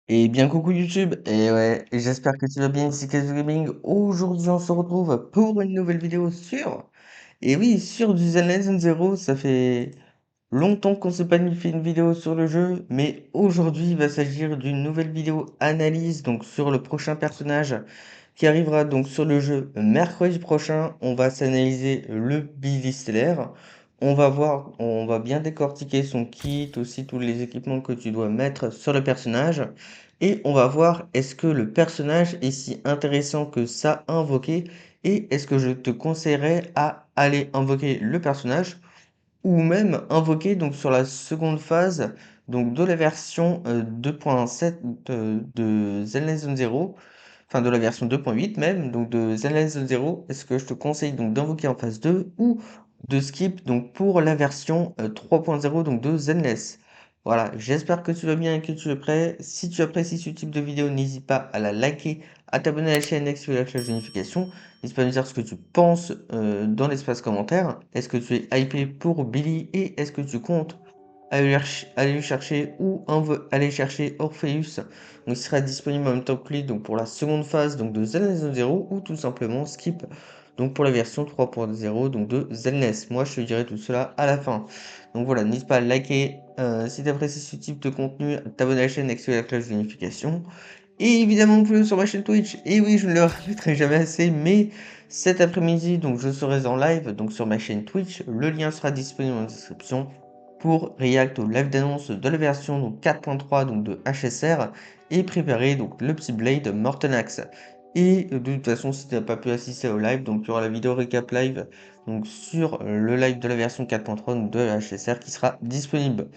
Et bien coucou YouTube, et ouais, j'espère que tu vas bien ici Kazoo Gaming. Aujourd'hui on se retrouve pour une nouvelle vidéo et oui, sur du Zen Zero. Ça fait longtemps qu'on s'est pas fait une vidéo sur le jeu, mais aujourd'hui il va s'agir d'une nouvelle vidéo analyse donc sur le prochain personnage qui arrivera donc sur le jeu mercredi prochain. On va s'analyser le Billy Stellaire. On va voir, on va bien décortiquer son kit, aussi tous les équipements que tu dois mettre sur le personnage. Et on va voir est-ce que le personnage est si intéressant que ça à invoquer et est-ce que je te conseillerais à aller invoquer le personnage ou même invoquer donc sur la seconde phase donc de la version 2.7 de Zenless Zone Zero, enfin de la version 2.8 même, donc de Zenless Zone Zero. Est-ce que je te conseille donc d'invoquer en phase 2 ou de skip donc pour la version 3.0 donc de Zenless? Voilà, j'espère que tu vas bien et que tu es prêt. Si tu apprécies ce type de vidéo, n'hésite pas à la liker, à t'abonner à la chaîne et activer la cloche de notification. N'hésite pas à me dire ce que tu penses dans l'espace commentaire. Est-ce que tu es hypé pour Billy et est-ce que tu comptes aller chercher ou aller chercher Orpheus, donc il sera disponible en même temps que lui donc pour la seconde phase donc de Zenless Zero, ou tout simplement skip donc pour la version 3.0 donc de Zenless. Moi je te dirai tout cela à la fin. Donc voilà, n'hésite pas à liker si tu apprécies ce type de contenu, t'abonner à la chaîne et activer la cloche de notification. Et évidemment, vous pouvez sur ma chaîne Twitch. Et oui, je ne le répéterai jamais assez, mais cet après-midi, donc je serai en live donc sur ma chaîne Twitch. Le lien sera disponible en description pour react au live d'annonce de la version donc 4.3 donc de HSR et préparer donc le petit Blade Mortenax. Et de toute façon, si tu n'as pas pu assister au live, donc tu auras la vidéo récap live donc sur le live de la version 4.3 donc de HSR qui sera disponible.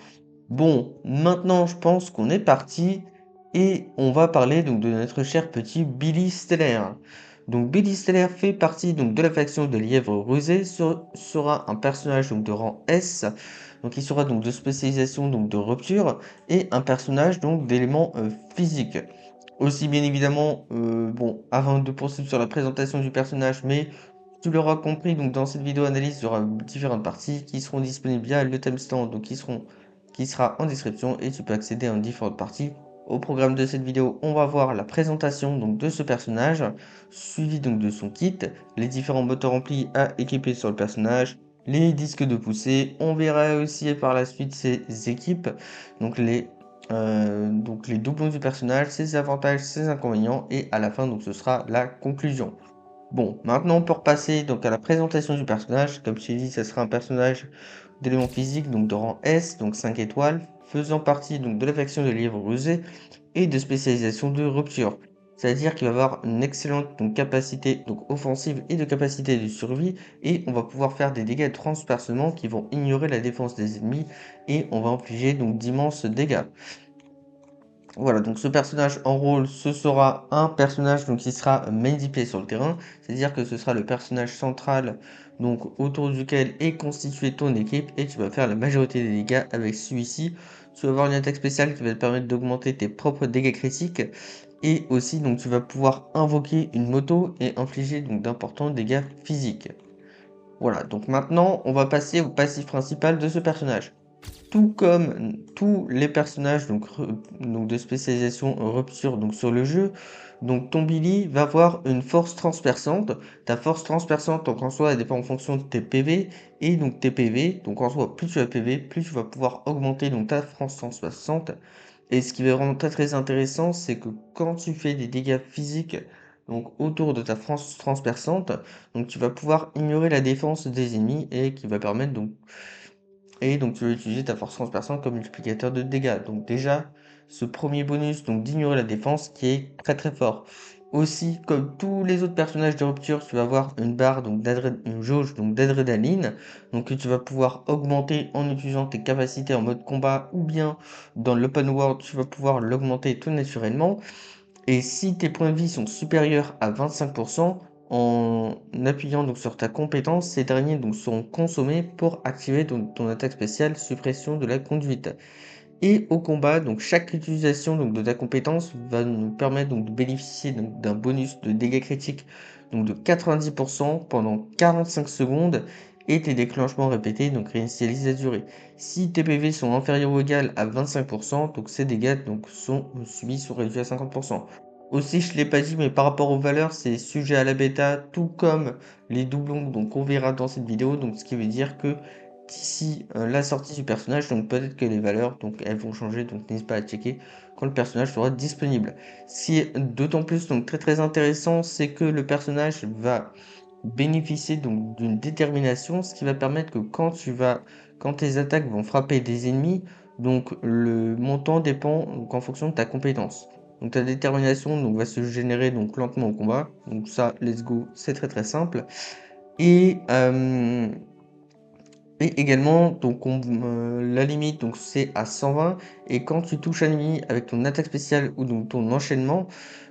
Bon, maintenant je pense qu'on est parti et on va parler donc de notre cher petit Billy Stellaire. Donc Billy Stellaire fait partie donc de la faction de Lièvre Rusé, sera un personnage donc de rang S, donc il sera donc de spécialisation donc de rupture et un personnage donc d'éléments physiques. Aussi bien évidemment, bon, avant de poursuivre sur la présentation du personnage, mais tu l'auras compris, donc dans cette vidéo analyse, il y aura différentes parties qui seront disponibles via le timestamp, donc qui sera en description et tu peux accéder à différentes parties. Au programme de cette vidéo, on va voir la présentation donc de ce personnage, suivi donc de son kit, les différents moteurs remplis à équiper sur le personnage, les disques de poussée. On verra aussi par la suite ses équipes, donc les doublons du personnage, ses avantages, ses inconvénients, et à la fin donc ce sera la conclusion. Bon, maintenant on peut repasser donc à la présentation du personnage. Comme je t'ai dit, ça sera un personnage d'éléments physiques donc de rang S, donc 5 étoiles, faisant partie donc de la faction de Lièvre Rusé et de spécialisation de rupture. C'est-à-dire qu'il va avoir une excellente donc, capacité donc, offensive et de capacité de survie, et on va pouvoir faire des dégâts de transpercement qui vont ignorer la défense des ennemis, et on va infliger donc d'immenses dégâts. Voilà, donc ce personnage en rôle, ce sera un personnage donc qui sera maindiplay sur le terrain, c'est-à-dire que ce sera le personnage central donc autour duquel est constituée ton équipe, et tu vas faire la majorité des dégâts avec celui-ci. Tu vas avoir une attaque spéciale qui va te permettre d'augmenter tes propres dégâts critiques, et aussi donc tu vas pouvoir invoquer une moto et infliger donc d'importants dégâts physiques. Voilà, donc maintenant on va passer au passif principal de ce personnage. Tout comme tous les personnages donc de spécialisation rupture donc sur le jeu, donc ton Billy va avoir une force transperçante. Ta force transperçante donc en soi elle dépend en fonction de tes PV et donc tes PV. Donc en soi plus tu as PV, plus tu vas pouvoir augmenter donc ta force transperçante. Et ce qui va vraiment très intéressant, c'est que quand tu fais des dégâts physiques donc autour de ta force transperçante, donc tu vas pouvoir ignorer la défense des ennemis, et donc tu vas utiliser ta force transperçante comme multiplicateur de dégâts. Donc déjà, ce premier bonus donc d'ignorer la défense qui est très fort. Aussi, comme tous les autres personnages de rupture, tu vas avoir une barre donc une jauge donc d'adrénaline, donc que tu vas pouvoir augmenter en utilisant tes capacités en mode combat, ou bien dans l'open world tu vas pouvoir l'augmenter tout naturellement. Et si tes points de vie sont supérieurs à 25%, en appuyant donc sur ta compétence, ces derniers donc seront consommés pour activer ton attaque spéciale suppression de la conduite. Et au combat, donc chaque utilisation donc de ta compétence va nous permettre donc de bénéficier donc d'un bonus de dégâts critiques donc de 90% pendant 45 secondes. et tes déclenchements répétés, donc réinitialisent la durée. Si tes PV sont inférieurs ou égaux à 25%, donc ces dégâts donc, sont subis sont réduits à 50%. Aussi, je ne l'ai pas dit, mais par rapport aux valeurs, c'est sujet à la bêta, tout comme les doublons donc on verra dans cette vidéo. Donc ce qui veut dire que d'ici la sortie du personnage, donc peut-être que les valeurs donc elles vont changer, donc n'hésite pas à checker quand le personnage sera disponible. Ce qui est d'autant plus donc très intéressant, c'est que le personnage va bénéficier donc d'une détermination, ce qui va permettre que quand tes attaques vont frapper des ennemis, donc le montant dépend donc en fonction de ta compétence. Donc ta détermination donc, va se générer donc lentement au combat. Donc ça, let's go, c'est très simple. Et, et également, donc la limite donc c'est à 120. Et quand tu touches un ennemi avec ton attaque spéciale ou donc ton enchaînement,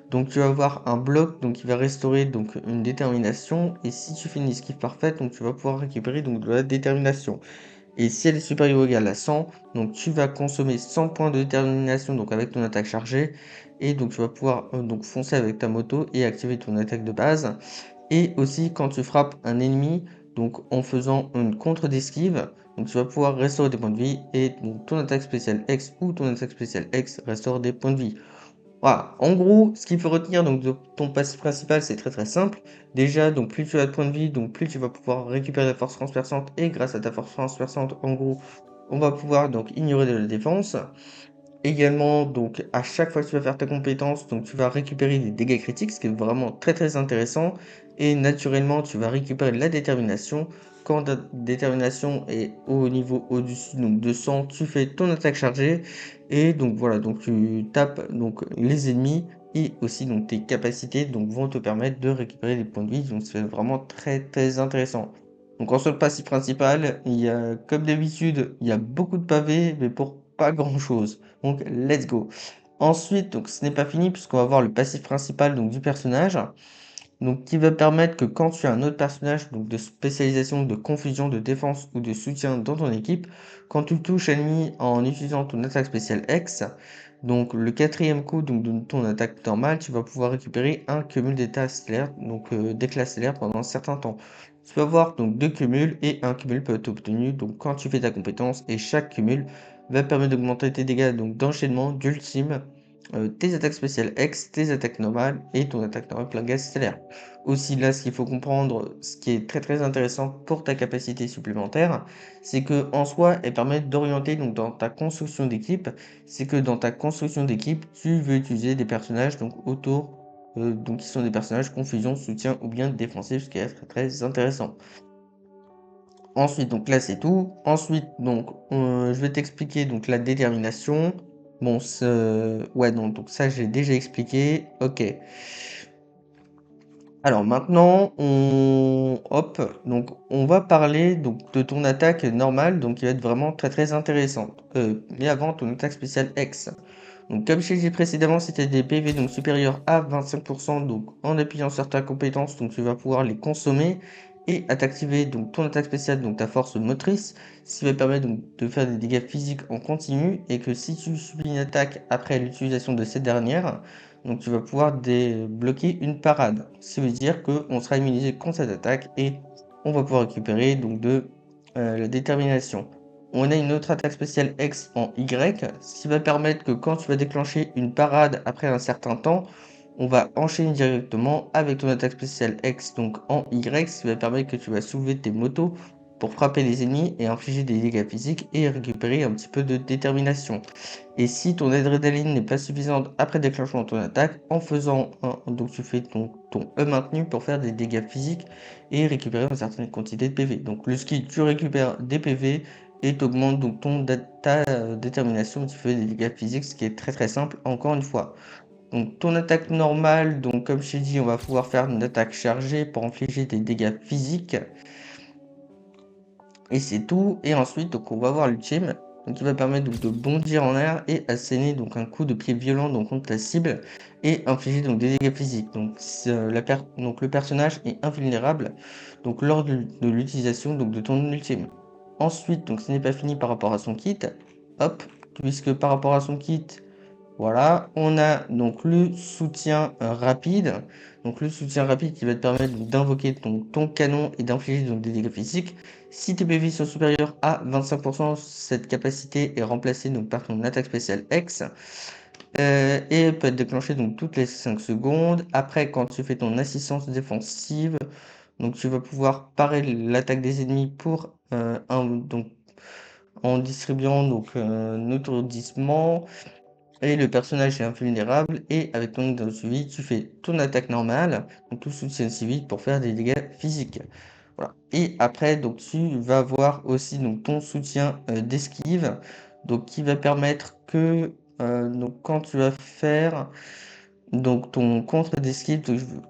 donc tu vas avoir un bloc donc qui va restaurer donc une détermination. Et si tu fais une esquive parfaite, donc tu vas pouvoir récupérer donc de la détermination. Et si elle est supérieure ou égale à 100, donc tu vas consommer 100 points de détermination donc avec ton attaque chargée. Et donc tu vas pouvoir donc foncer avec ta moto et activer ton attaque de base. Et aussi quand tu frappes un ennemi, donc en faisant une contre d'esquive, donc tu vas pouvoir restaurer des points de vie et donc ton attaque spéciale X ou ton attaque spéciale X restaure des points de vie. Voilà, en gros, ce qu'il faut retenir donc de ton passif principal, c'est très simple. Déjà, donc plus tu as de points de vie, donc plus tu vas pouvoir récupérer la force transperçante et grâce à ta force transperçante, en gros, on va pouvoir donc ignorer de la défense. Également, donc à chaque fois que tu vas faire ta compétence, donc tu vas récupérer des dégâts critiques, ce qui est vraiment très intéressant. Et naturellement, tu vas récupérer de la détermination. Quand ta détermination est au niveau au-dessus donc de 100, tu fais ton attaque chargée. Et donc voilà, donc tu tapes donc les ennemis et aussi donc tes capacités donc vont te permettre de récupérer des points de vie. Donc c'est vraiment très intéressant. Donc en le passif principal, il y a comme d'habitude, il y a beaucoup de pavés, mais pour pas grand-chose. Donc let's go. Ensuite, donc ce n'est pas fini puisqu'on va voir le passif principal donc du personnage. Donc qui va permettre que quand tu as un autre personnage donc de spécialisation, de confusion, de défense ou de soutien dans ton équipe, quand tu touches ennemi en utilisant ton attaque spéciale X, donc le quatrième coup donc, de ton attaque normale, tu vas pouvoir récupérer un cumul d'état stellaire, donc d'éclat stellaire pendant un certain temps. Tu vas avoir donc deux cumuls et un cumul peut être obtenu donc quand tu fais ta compétence et chaque cumul va permettre d'augmenter tes dégâts donc d'enchaînement, d'ultime, tes attaques spéciales X, tes attaques normales et ton attaque normale plein gaz stellaire. Aussi là, ce qu'il faut comprendre, ce qui est très intéressant pour ta capacité supplémentaire, c'est que en soi, elle permet d'orienter donc dans ta construction d'équipe. C'est que dans ta construction d'équipe, tu veux utiliser des personnages donc autour, donc qui sont des personnages confusion, soutien ou bien défensif, ce qui est très intéressant. Ensuite, donc là c'est tout. Ensuite, donc je vais t'expliquer donc la détermination. Bon, ouais, non, donc ça j'ai déjà expliqué. Ok. Alors maintenant, hop, donc on va parler donc de ton attaque normale, donc qui va être vraiment très intéressante. Mais avant, ton attaque spéciale X. Donc comme je t'ai dit précédemment, c'était des PV donc supérieurs à 25%, donc en appuyant sur ta compétence, donc tu vas pouvoir les consommer et à t'activer donc ton attaque spéciale, donc ta force motrice, ce qui va permettre donc de faire des dégâts physiques en continu et que si tu subis une attaque après l'utilisation de cette dernière, donc tu vas pouvoir débloquer une parade. Ce qui veut dire qu'on sera immunisé contre cette attaque et on va pouvoir récupérer donc de la détermination. On a une autre attaque spéciale X en Y, ce qui va permettre que quand tu vas déclencher une parade après un certain temps, on va enchaîner directement avec ton attaque spéciale X donc en Y, ce qui va permettre que tu vas soulever tes motos pour frapper les ennemis et infliger des dégâts physiques et récupérer un petit peu de détermination. Et si ton adrénaline n'est pas suffisante après déclenchement de ton attaque, en faisant donc tu fais ton E maintenu pour faire des dégâts physiques et récupérer une certaine quantité de PV. Donc le skill, tu récupères des PV et tu augmentes donc ta détermination, tu fais des dégâts physiques, ce qui est très simple encore une fois. Donc ton attaque normale, donc comme je t'ai dit, on va pouvoir faire une attaque chargée pour infliger des dégâts physiques. Et c'est tout. Et ensuite, donc on va voir l'ultime, donc qui va permettre donc, de bondir en air et asséner donc un coup de pied violent donc contre ta cible et infliger donc des dégâts physiques. Donc, donc le personnage est invulnérable donc lors de l'utilisation donc de ton ultime. Ensuite, donc ce n'est pas fini par rapport à son kit. Hop, puisque par rapport à son kit, Voilà, on a donc le soutien rapide. Donc le soutien rapide qui va te permettre donc d'invoquer ton canon et d'infliger donc des dégâts physiques. Si tes PV sont supérieurs à 25%, cette capacité est remplacée donc par ton attaque spéciale X. Et elle peut être déclenchée donc toutes les 5 secondes. Après, quand tu fais ton assistance défensive, donc tu vas pouvoir parer l'attaque des ennemis pour donc en distribuant donc un étourdissement. Et le personnage est invulnérable et avec ton de suivi, tu fais ton attaque normale, donc tout soutien civil pour faire des dégâts physiques. Voilà. Et après, donc tu vas avoir aussi donc ton soutien d'esquive, donc qui va permettre que donc quand tu vas faire donc ton contre d'esquive,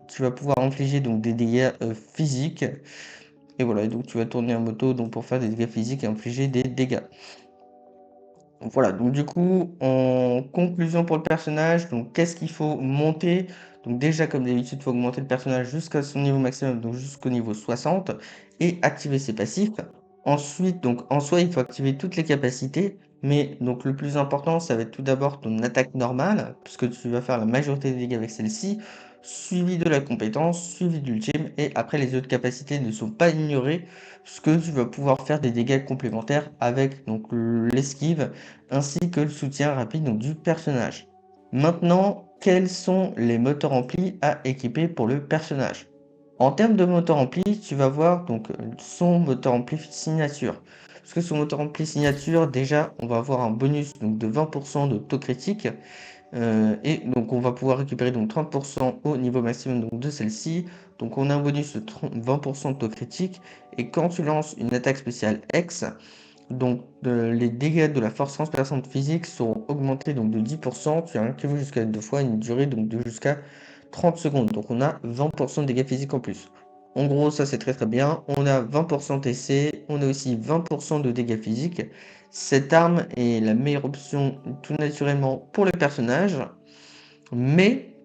tu vas pouvoir infliger donc des dégâts physiques. Et voilà, et donc tu vas tourner en moto donc pour faire des dégâts physiques et infliger des dégâts. Voilà, donc du coup, en conclusion pour le personnage, donc qu'est-ce qu'il faut monter? Donc déjà, comme d'habitude, il faut augmenter le personnage jusqu'à son niveau maximum, donc jusqu'au niveau 60, et activer ses passifs. Ensuite, donc en soi, il faut activer toutes les capacités, mais donc le plus important, ça va être tout d'abord ton attaque normale, puisque tu vas faire la majorité des dégâts avec celle-ci, suivi de la compétence, suivi de l'ultime, et après les autres capacités ne sont pas ignorées, puisque tu vas pouvoir faire des dégâts complémentaires avec donc l'esquive ainsi que le soutien rapide donc, du personnage. Maintenant, quels sont les moteurs amplis à équiper pour le personnage? En termes de moteur ampli, tu vas voir donc son moteur ampli signature. Parce que son moteur ampli signature, déjà, on va avoir un bonus donc, de 20% de taux critique. Et donc on va pouvoir récupérer donc 30% au niveau maximum donc, de celle-ci. Donc on a un bonus de 20% de taux critique. Et quand tu lances une attaque spéciale X, donc les dégâts de la force transperçante physique seront augmentés donc, de 10%. Tu as un qui vaut jusqu'à 2 fois une durée donc, de jusqu'à 30 secondes. Donc on a 20% de dégâts physiques en plus. En gros, ça c'est très très bien. On a 20% TC, on a aussi 20% de dégâts physiques. Cette arme est la meilleure option tout naturellement pour le personnage. Mais,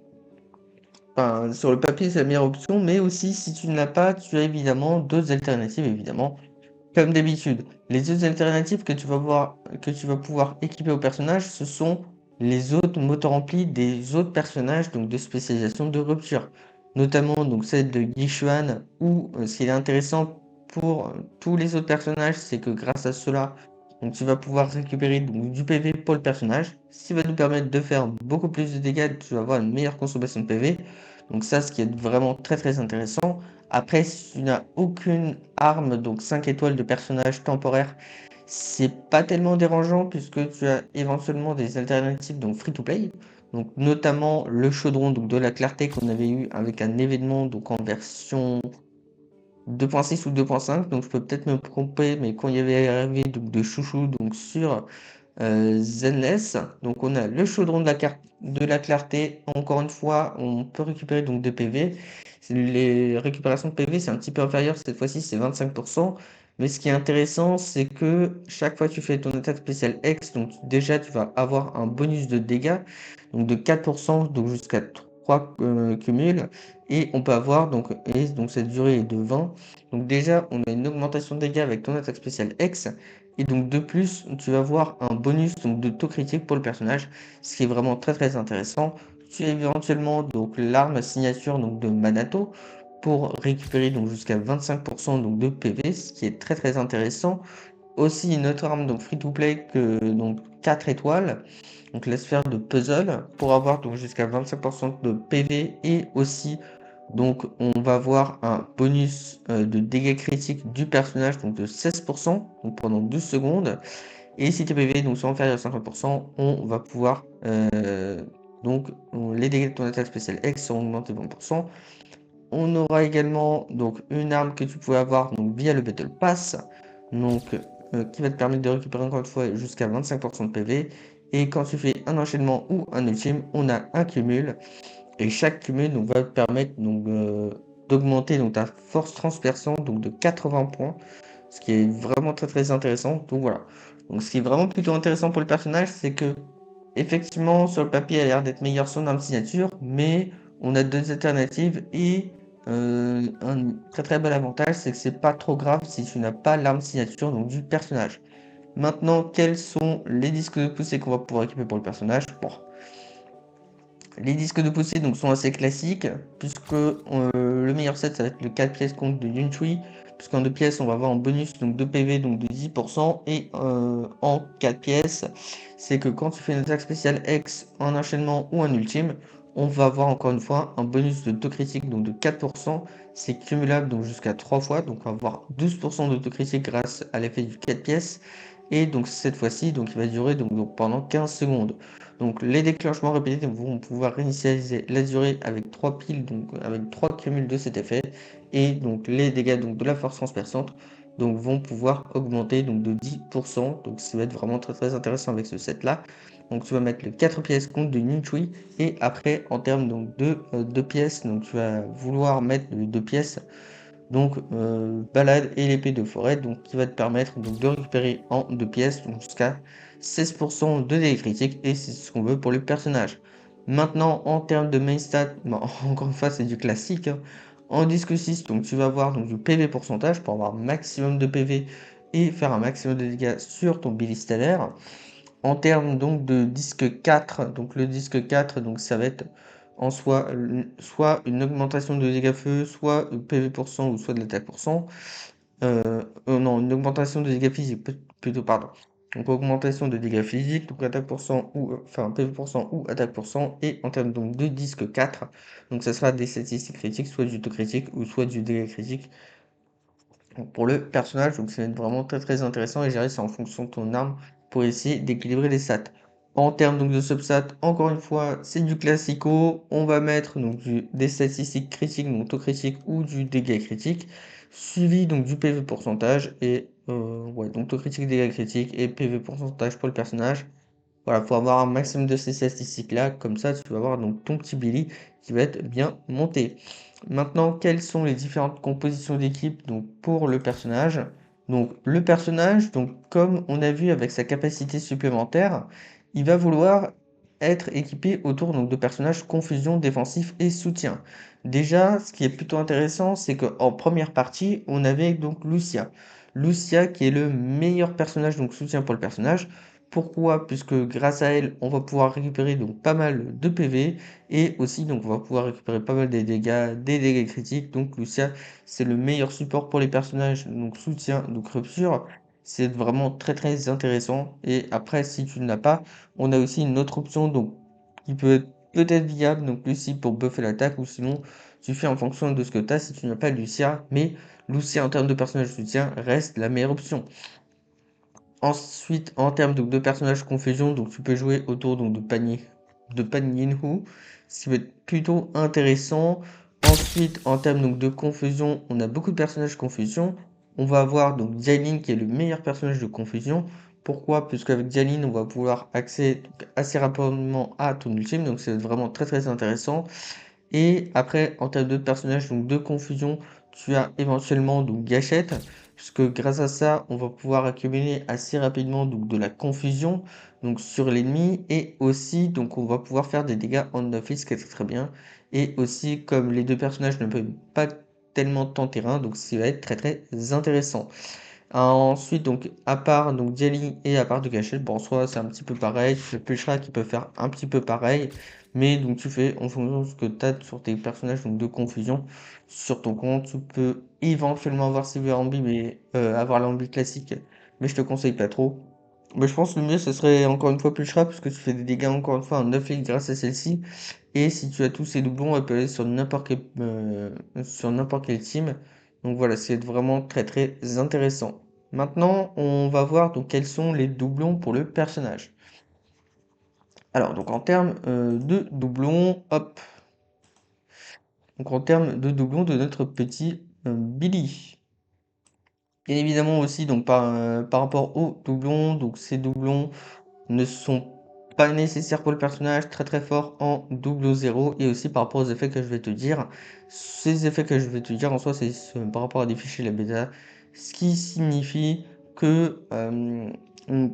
enfin, sur le papier c'est la meilleure option. Mais aussi si tu ne l'as pas, tu as évidemment d'autres alternatives évidemment. Comme d'habitude, les autres alternatives que tu vas pouvoir équiper au personnage, ce sont les autres moteurs remplis des autres personnages donc de spécialisation de rupture. Notamment donc celle de Yishuan, où ce qui est intéressant pour tous les autres personnages, c'est que grâce à cela, donc tu vas pouvoir récupérer donc, du PV pour le personnage, ce qui va nous permettre de faire beaucoup plus de dégâts, tu vas avoir une meilleure consommation de PV. Donc ça, ce qui est vraiment très très intéressant. Après, si tu n'as aucune arme, donc 5 étoiles de personnage temporaire, c'est pas tellement dérangeant puisque tu as éventuellement des alternatives donc free to play. Donc notamment le chaudron donc de la clarté qu'on avait eu avec un événement donc en version 2.6 ou 2.5. Donc je peux peut-être me tromper, mais quand il y avait arrivé donc, de chouchou donc sur Zenless. Donc on a le chaudron de la clarté. Encore une fois, on peut récupérer donc des PV. Les récupérations de PV, c'est un petit peu inférieur. Cette fois-ci, c'est 25%. Mais ce qui est intéressant, c'est que chaque fois que tu fais ton attaque spéciale X, donc déjà tu vas avoir un bonus de dégâts, donc de 4%, donc jusqu'à 3 cumuls. Et on peut avoir donc cette durée est de 20. Donc déjà, on a une augmentation de dégâts avec ton attaque spéciale X. Et donc de plus, tu vas avoir un bonus donc, de taux critique pour le personnage, ce qui est vraiment très très intéressant. Tu as éventuellement donc l'arme signature donc, de Manato pour récupérer donc jusqu'à 25% donc, de PV, ce qui est très très intéressant. Aussi une autre arme donc free to play que donc 4 étoiles, donc la sphère de puzzle pour avoir donc jusqu'à 25% de PV et aussi donc on va avoir un bonus de dégâts critiques du personnage donc de 16% donc pendant 12 secondes. Et si tes PV donc, sont inférieurs à 50%, on va pouvoir donc les dégâts de ton attaque spéciale X seront augmentés de 20%. On aura également donc une arme que tu pouvais avoir donc, via le Battle Pass, donc qui va te permettre de récupérer encore une fois jusqu'à 25% de PV. Et quand tu fais un enchaînement ou un ultime, on a un cumul. Et chaque cumul donc, va te permettre donc, d'augmenter donc, ta force transperçante donc, de 80 points, ce qui est vraiment très très intéressant. Donc voilà. Donc ce qui est vraiment plutôt intéressant pour le personnage, c'est que effectivement sur le papier, elle a l'air d'être meilleure son arme signature, mais on a deux alternatives et un très très bel avantage, c'est que c'est pas trop grave si tu n'as pas l'arme signature donc, du personnage. Maintenant, quels sont les disques de poussée qu'on va pouvoir équiper pour le personnage? Bon. Les disques de poussée donc, sont assez classiques, puisque le meilleur set, ça va être le 4 pièces contre de Yunshui, puisqu'en 2 pièces, on va avoir en bonus donc 2 PV donc de 10%, et en 4 pièces, c'est que quand tu fais une attaque spéciale X, un enchaînement ou un ultime, on va avoir encore une fois un bonus d'autocritique donc de 4%, c'est cumulable donc jusqu'à 3 fois, donc on va avoir 12% d'autocritique grâce à l'effet du 4 pièces, et donc cette fois-ci, donc il va durer donc pendant 15 secondes. Donc les déclenchements répétés vont pouvoir réinitialiser la durée avec 3 piles, donc avec 3 cumuls de cet effet, et donc les dégâts donc, de la force transperçante donc, vont pouvoir augmenter donc, de 10%, donc ça va être vraiment très intéressant avec ce set là. Donc tu vas mettre le 4 pièces contre de Ninchui, et après en termes donc, de 2 pièces, donc tu vas vouloir mettre le 2 pièces donc balade et l'épée de forêt, donc qui va te permettre donc, de récupérer en 2 pièces donc jusqu'à 16% de dégâts critiques, et c'est ce qu'on veut pour le personnage. Maintenant en termes de main stat, bon, encore une fois c'est du classique, hein. En disque 6, donc tu vas avoir donc, du PV pourcentage pour avoir maximum de PV et faire un maximum de dégâts sur ton Billy stellaire. En termes donc de disque 4, donc le disque 4, donc ça va être en soi soit une augmentation de dégâts feu, soit PV% ou soit de l'attaque pour cent. Non, une augmentation de dégâts physiques, plutôt, pardon. Donc augmentation de dégâts physiques, donc attaque pour cent ou enfin PV% ou attaque pour cent. Et en termes donc de disque 4, donc ça sera des statistiques critiques, soit du taux critique ou soit du dégât critique pour le personnage, donc ça va être vraiment très intéressant, et gérer c'est en fonction de ton arme pour essayer d'équilibrer les stats. En termes donc de substats, encore une fois, c'est du classico. On va mettre donc des statistiques critiques, donc taux critique ou du dégât critique, suivi donc du PV pourcentage, et ouais, donc taux critique, dégât critique et PV pourcentage pour le personnage. Voilà, faut avoir un maximum de ces statistiques-là, comme ça tu vas avoir donc ton petit Billy qui va être bien monté. Maintenant, quelles sont les différentes compositions d'équipe donc pour le personnage? Donc le personnage, donc comme on a vu avec sa capacité supplémentaire, il va vouloir être équipé autour donc de personnages confusion, défensif et soutien. Déjà, ce qui est plutôt intéressant, c'est qu'en première partie, on avait donc Lucia. Lucia qui est le meilleur personnage donc soutien pour le personnage. Pourquoi? Puisque grâce à elle, on va pouvoir récupérer donc pas mal de PV, et aussi donc on va pouvoir récupérer pas mal des dégâts critiques. Donc Lucia, c'est le meilleur support pour les personnages, donc soutien, donc rupture. C'est vraiment très intéressant. Et après, si tu ne l'as pas, on a aussi une autre option donc qui peut être peut-être viable, donc Lucie pour buffer l'attaque, ou sinon tu fais en fonction de ce que tu as si tu n'as pas Lucia. Mais Lucia en termes de personnage soutien reste la meilleure option. Ensuite, en termes de personnages confusion, donc tu peux jouer autour donc, de Pan Yinhu, ce qui va être plutôt intéressant. Ensuite, en termes donc, de confusion, on a beaucoup de personnages confusion. On va avoir donc Jialin qui est le meilleur personnage de confusion. Pourquoi? Puisqu'avec Jialin, on va pouvoir accéder donc, assez rapidement à ton ultime, donc c'est vraiment très intéressant. Et après, en termes d'autres personnages donc de confusion, tu as éventuellement donc Gâchette, puisque grâce à ça, on va pouvoir accumuler assez rapidement donc de la confusion donc sur l'ennemi, et aussi donc on va pouvoir faire des dégâts en office, ce qui est très bien. Et aussi, comme les deux personnages ne peuvent pas tellement de temps terrain, donc ça va être très intéressant. Ensuite, donc, à part donc Jelly et à part de Gâchette, bon, en soi, c'est un petit peu pareil. Tu fais Pulchra qui peut faire un petit peu pareil. Mais donc, tu fais en fonction de ce que tu as sur tes personnages donc, de confusion sur ton compte. Tu peux éventuellement avoir Silver Ambi, mais avoir l'ambi classique. Mais je te conseille pas trop. Mais je pense que le mieux, ce serait encore une fois Pulchra, puisque tu fais des dégâts encore une fois en 9 lignes grâce à celle-ci. Et si tu as tous ces doublons, elle peut aller sur n'importe quel team. Donc voilà, c'est vraiment très intéressant. Maintenant, on va voir donc quels sont les doublons pour le personnage. Alors, donc en termes de doublons, hop. Donc en termes de doublons de notre petit Billy. Bien évidemment aussi, donc par rapport aux doublons, donc ces doublons ne sont pas nécessaires pour le personnage, très fort en double 0, et aussi par rapport aux effets que je vais te dire. Ces effets que je vais te dire en soi, c'est par rapport à des fichiers la bêta, ce qui signifie que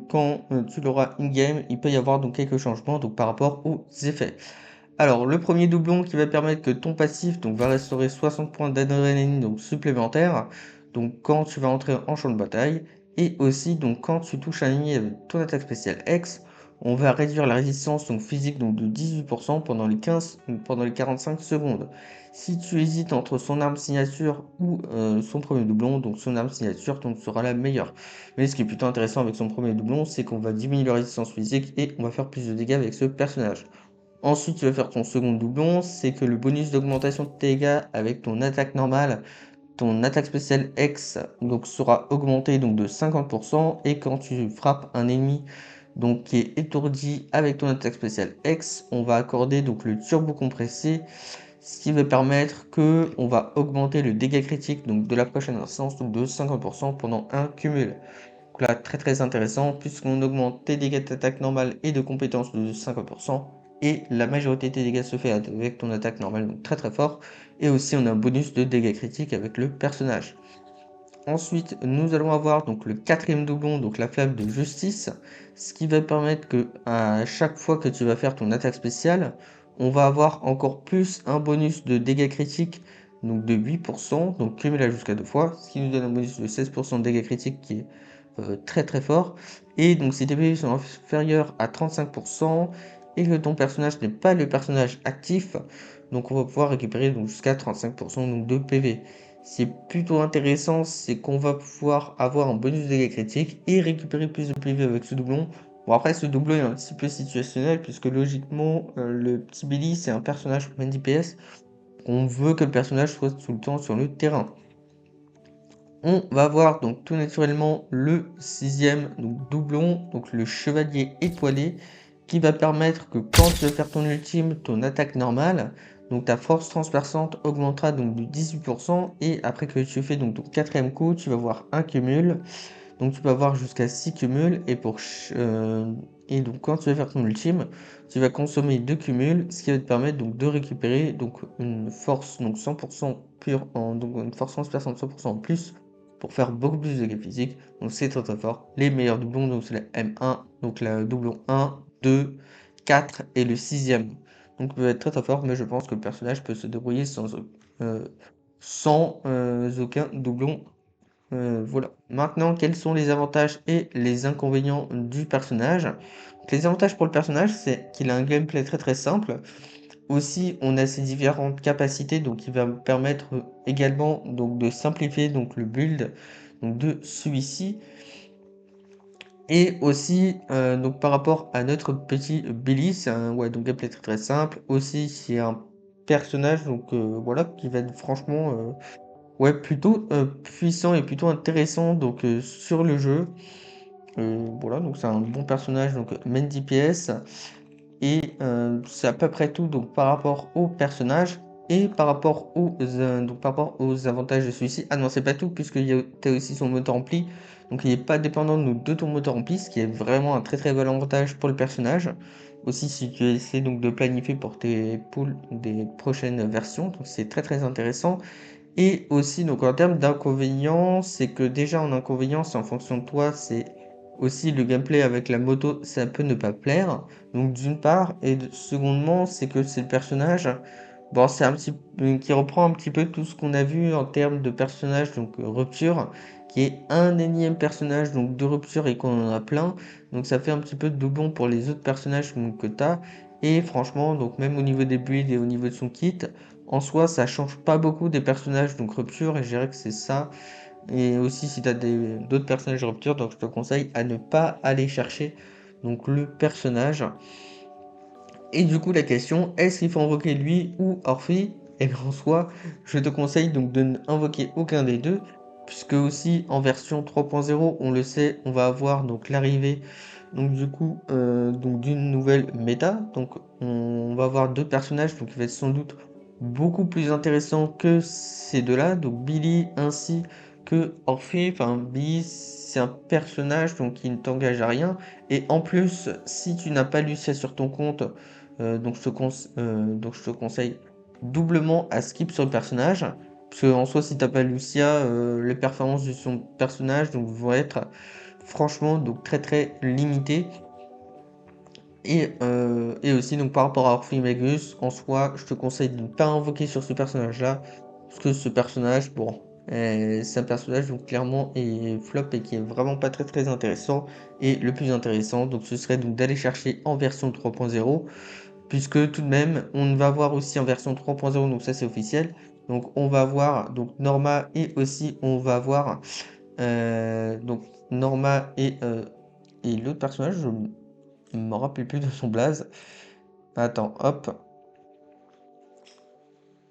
quand tu l'auras in-game, il peut y avoir donc quelques changements donc par rapport aux effets. Alors, le premier doublon qui va permettre que ton passif donc, va restaurer 60 points d'adrénaline donc supplémentaires, donc quand tu vas entrer en champ de bataille, et aussi donc quand tu touches un ennemi avec ton attaque spéciale X, On va réduire la résistance donc physique donc de 18% pendant les 45 secondes. Si tu hésites entre son arme signature ou son premier doublon, donc son arme signature donc, sera la meilleure. Mais ce qui est plutôt intéressant avec son premier doublon, c'est qu'on va diminuer la résistance physique et on va faire plus de dégâts avec ce personnage. Ensuite, tu vas faire ton second doublon, c'est que le bonus d'augmentation de dégâts avec ton attaque normale, ton attaque spéciale X donc, sera augmenté donc, de 50%, et quand tu frappes un ennemi donc, qui est étourdi avec ton attaque spéciale X, on va accorder donc, le turbo compressé, ce qui va permettre que on va augmenter le dégât critique donc, de la prochaine instance donc, de 50% pendant un cumul. Donc là, très intéressant, puisqu'on augmente tes dégâts d'attaque normale et de compétences de 50%, et la majorité de tes dégâts se fait avec ton attaque normale, donc très fort, et aussi on a un bonus de dégâts critiques avec le personnage. Ensuite, nous allons avoir donc le quatrième doublon, donc la flamme de justice, ce qui va permettre que à chaque fois que tu vas faire ton attaque spéciale, on va avoir encore plus un bonus de dégâts critiques donc de 8%, donc cumulé jusqu'à 2 fois, ce qui nous donne un bonus de 16% de dégâts critiques qui est très fort. Et donc si tes PV sont inférieurs à 35% et que ton personnage n'est pas le personnage actif, donc on va pouvoir récupérer donc jusqu'à 35% donc de PV. C'est plutôt intéressant, c'est qu'on va pouvoir avoir un bonus de dégâts critiques et récupérer plus de PV avec ce doublon. Bon après ce doublon est un petit peu situationnel puisque logiquement le petit Billy c'est un personnage main DPS. On veut que le personnage soit tout le temps sur le terrain. On va voir donc tout naturellement le sixième donc doublon, donc le chevalier étoilé, qui va permettre que quand tu vas faire ton ultime, ton attaque normale, donc ta force transperçante augmentera donc de 18%, et après que tu fais donc ton quatrième coup, tu vas voir un cumul, donc tu peux avoir jusqu'à 6 cumuls, et donc quand tu vas faire ton ultime, tu vas consommer 2 cumuls, ce qui va te permettre donc de récupérer donc une force donc 100% pure, donc une force transperçante 100% en plus, pour faire beaucoup plus de dégâts physiques. Donc c'est très fort. Les meilleurs doublons, donc c'est la M1, donc la doublon 1, 2, 4 et le sixième. Donc peut être très fort, mais je pense que le personnage peut se débrouiller sans aucun doublon. Voilà. Maintenant, quels sont les avantages et les inconvénients du personnage? Donc, les avantages pour le personnage, c'est qu'il a un gameplay très simple. Aussi, on a ses différentes capacités, donc il va me permettre également donc, de simplifier donc, le build donc, de celui-ci. Et aussi, donc, par rapport à notre petit Billy, c'est un ouais, donc, gameplay très simple. Aussi, c'est un personnage donc, voilà, qui va être franchement ouais, plutôt puissant et plutôt intéressant donc, sur le jeu. Voilà, donc c'est un bon personnage, donc main DPS. Et c'est à peu près tout donc, par rapport au personnage et par rapport aux avantages de celui-ci. Ah non, c'est pas tout, puisque tu as aussi son moteur ampli. Donc il n'est pas dépendant de ton moteur ampli, ce qui est vraiment un très bel avantage pour le personnage. Aussi, si tu essaies donc de planifier pour tes poules des prochaines versions, donc c'est très intéressant. Et aussi, donc en termes d'inconvénients, c'est que déjà en inconvénient, c'est en fonction de toi, c'est aussi le gameplay avec la moto, ça peut ne pas plaire. Donc d'une part, et secondement, c'est que c'est le personnage, bon, c'est un petit qui reprend un petit peu tout ce qu'on a vu en termes de personnage, donc rupture, qui est un énième personnage donc de rupture et qu'on en a plein. Donc ça fait un petit peu de doublon pour les autres personnages donc, que tu as. Et franchement, donc même au niveau des builds et au niveau de son kit, en soi, ça change pas beaucoup des personnages donc rupture, et je dirais que c'est ça. Et aussi, si tu as d'autres personnages rupture, donc je te conseille à ne pas aller chercher donc le personnage. Et du coup, la question, est-ce qu'il faut invoquer lui ou Orphée? Et bien en soi, je te conseille donc de n'invoquer aucun des deux, puisque aussi en version 3.0, on le sait, on va avoir donc l'arrivée donc du coup donc d'une nouvelle méta. Donc on va avoir deux personnages donc qui va être sans doute beaucoup plus intéressant que ces deux-là, donc Billy ainsi que Orphée. Enfin, Billy, c'est un personnage donc qui ne t'engage à rien, et en plus, si tu n'as pas Lucia sur ton compte, donc je te conseille doublement à skip sur le personnage. Parce que en soi, si t'as pas Lucia, les performances de son personnage donc, vont être franchement donc très limitées. Et aussi donc par rapport à Orphimagus, en soi, je te conseille de ne pas invoquer sur ce personnage-là. Parce que ce personnage, bon, C'est un personnage donc clairement est flop et qui est vraiment pas très très intéressant. Et le plus intéressant, donc ce serait donc d'aller chercher en version 3.0, puisque tout de même, on va voir aussi en version 3.0, donc ça c'est officiel. Donc on va voir donc Norma et aussi on va voir donc Norma et l'autre personnage, je me rappelle plus de son blaze. Attends, hop.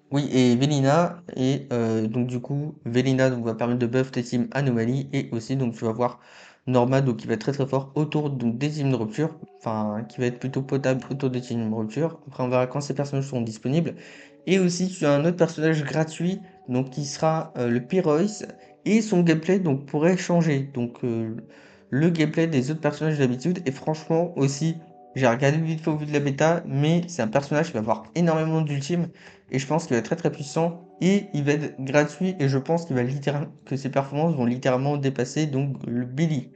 Oui, et Velina, et donc du coup, Velina donc, va permettre de buff tes teams Anomalie, et aussi donc tu vas voir Norma donc, qui va être très très fort autour donc, des teams de rupture, enfin qui va être plutôt potable autour des teams de rupture. Après on verra quand ces personnages seront disponibles. Et aussi tu as un autre personnage gratuit donc qui sera le Pyrois, et son gameplay donc pourrait changer. Donc le gameplay des autres personnages d'habitude, et franchement aussi, j'ai regardé vite fait au vu de la bêta, mais c'est un personnage qui va avoir énormément d'ultimes. Et je pense qu'il va être très très puissant et il va être gratuit et je pense qu'il va littéralement que ses performances vont littéralement dépasser donc le Billy.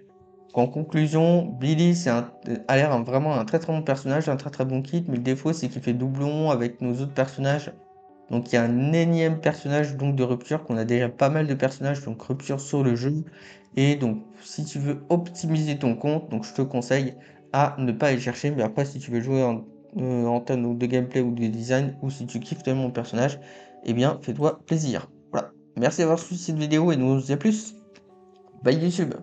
En conclusion, Billy a l'air vraiment un très très bon personnage, un très très bon kit, mais le défaut c'est qu'il fait doublon avec nos autres personnages. Donc il y a un énième personnage donc de rupture, qu'on a déjà pas mal de personnages donc rupture sur le jeu. Et donc si tu veux optimiser ton compte, donc je te conseille à ne pas aller chercher. Mais après si tu veux jouer en termes de gameplay ou de design, ou si tu kiffes tellement mon personnage, eh bien fais-toi plaisir. Voilà. Merci d'avoir suivi cette vidéo et nous on se dit à plus. Bye YouTube.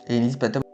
Et n'hésite pas à t'abonner.